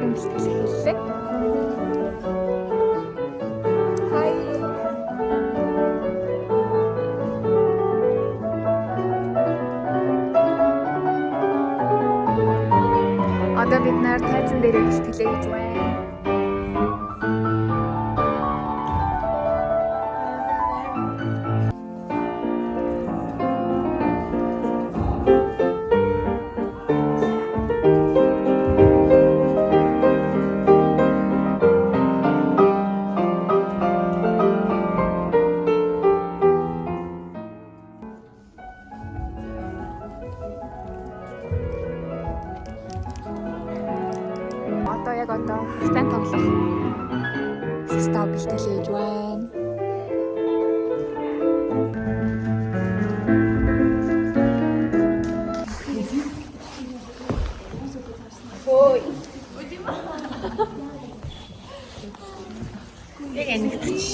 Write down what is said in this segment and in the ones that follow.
Хонхнорын бэлтгэл хэллээ. Хай. Одоо бид нэр тайзан дээрээ бэлтгэлээ гэж байна. Одоо яг стан тоглох став бэлтгэлээ гэж байна. Ой. Яг энэгч.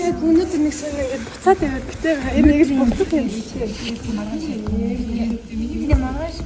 Яг өнөөдөр нэг сайн ингээд буцаад яваад битээ энийг л буцаад юм чи. Маргааш. Миний маргааш.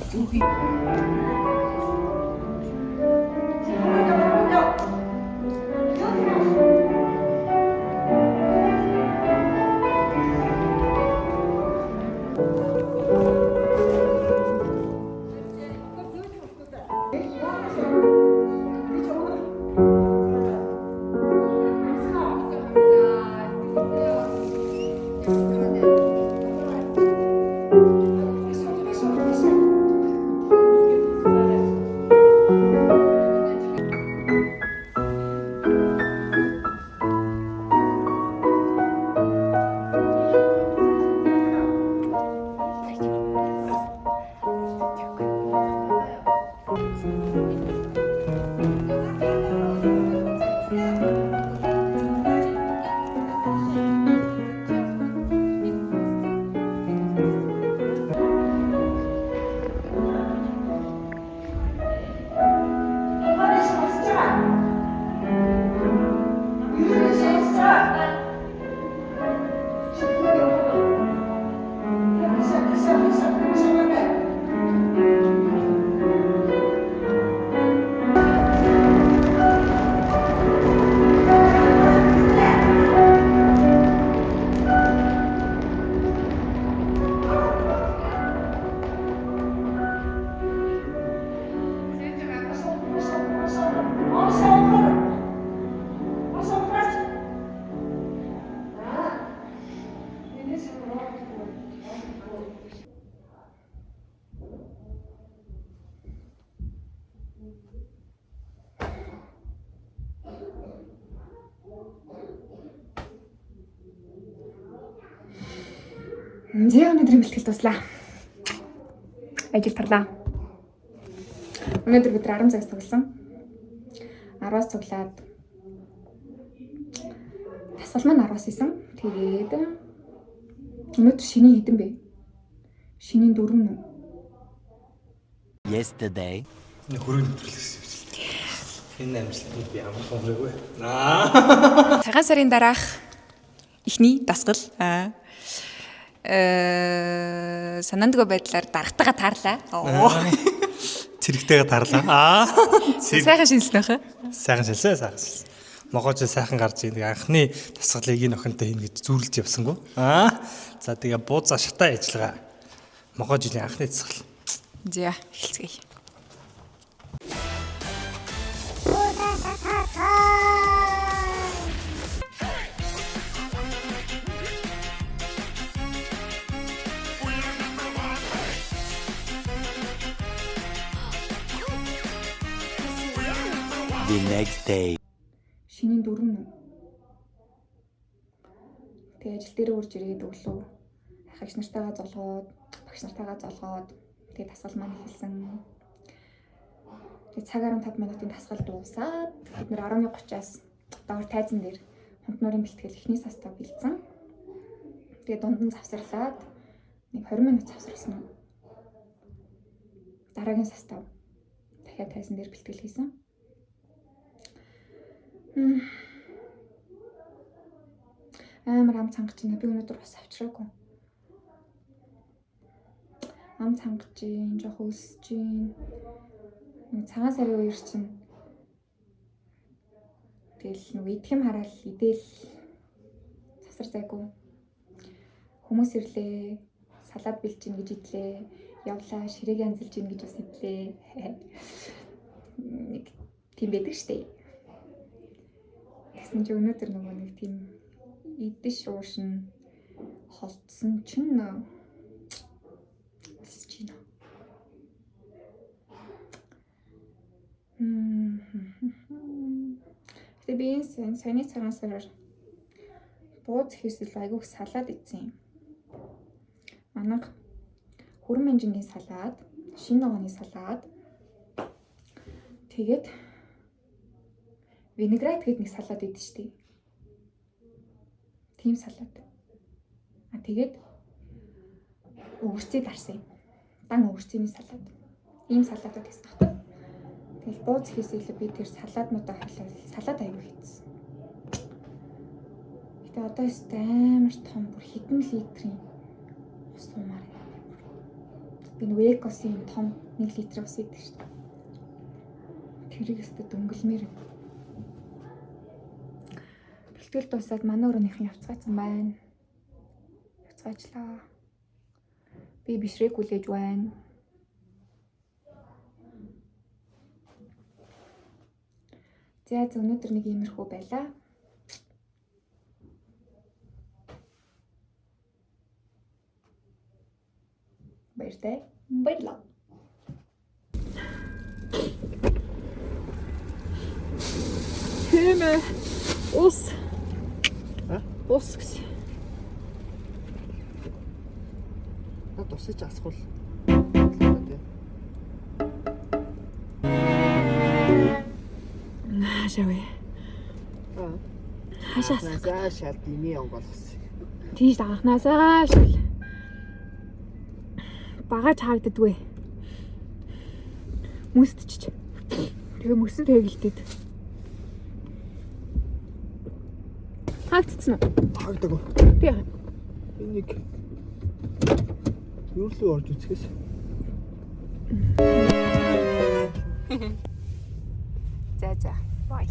Зэвэн өдрийн бэлтгэл дуслаа. Ажил тарлаа. Өнөөдөр бид 10 цагаас цугласан. 10-аас цуглаад тасгал маань 10-аас исэн. Тэгээд өнөөдөр шинийн хэдэн бэ? Шинийн 4 нь. Yesterday. Хөрөг нэвтрүүлсэн юм шиг. Энэ амжилтанд би ямар хөнгөрөөгүй. Цагаан сарын дараах эхний дасгал санаандгүй байдлаар дарагтайгаа таарлаа. Цэрэгтэйгээ тарлаа. Сайхан шинэлсэн байх. Сайхан шилсэн. Могоож сайхан гарч ийн анхны тасгалыг энэ охинтой хийнэ гэж зүрлж явсангүй. За тэгээ бууцаа шатаа ажиллагаа. Могоож жилийн анхны тасгал. За эхэлцгээе. The next day. Шинийн 4 нь. Тэгээ ажил дээр үрж ирээд өглөө ахигч нартайгаа золгоод, багш нартайгаа золгоод тэгээ тасгал маань эхэлсэн. Тэгээ цаг 15 минутын тасгал дуусаад бид нэр 11:30-аас доор тайзан дээр хонхнорын бэлтгэл эхний састав бэлдсэн. Тэгээ дунд нь завсарлаад нэг 20 минут завсарласан. Дараагийн састав дахиад тайзан дээр бэлтгэл хийсэн. Амар ам цангаж байна. Би өнөөдөр бас авчраагүй. Ам цангаж, жоох өсөж, цагаан сарын үеэр чинь Тэгэл нэг идэхэм хараал идэл засар зайгүй. Хүмүүс ирлээ. Салаад бэлж гин гэж идлээ. Явлаа ширээг янзалж гин гэж бас идлээ. Нэг тийм байдаг штэ. Тэгсэн чи өнөөдөр нөгөө нэг тийм идэш уушин холдсон чинь Счина. Тэгээ би энэ саяны цагаансаар бууз хийсэл айгүйх салаад идсэн юм. Манайх хүрэн манжингийн салаад, шинэ ногооны салаад, тэгээд винегрет гэдэг нэг салаад идэв штий. Тийм салаад. Тэгээд өвөрцөд арсан юм. Дан өвөрцөний салаад. Ийм салаадад хийсэн багтаа. Тэгэл бууз хийсэл би тэр салааднуудаа халаад салаад аягүй хийсэн. Гэтэ одоо өстэй амар том бүр хэдэн литрийн ус уумаар байна. Би нэг экосын том 1 литр ус идэв шүү дээ. Тэрийг өстэй дөнгөлмөр. Бэлтгэл дуусаад манай өрөөнийхэн явцгаацсан байна. Явцгаачлаа. Би бишрэг хүлээж байна. За өнөөдөр нэг иймэрхүү байлаа. Баяртай. Баярлалаа. Хэмээ ус. Ус гэсэн. Над усыг асуул. Хаашаа вэ? Хаашаа шал дими онгоолгосон. Тийш анхнаасаа шал. Багаж хаагддгүй. Мөсдчих. Тэгээ мөсөд хэгэлдэд. Хаагдсан уу? Хаагдаагүй. Би Энийг юу л орж үзэхээс. За. Бай.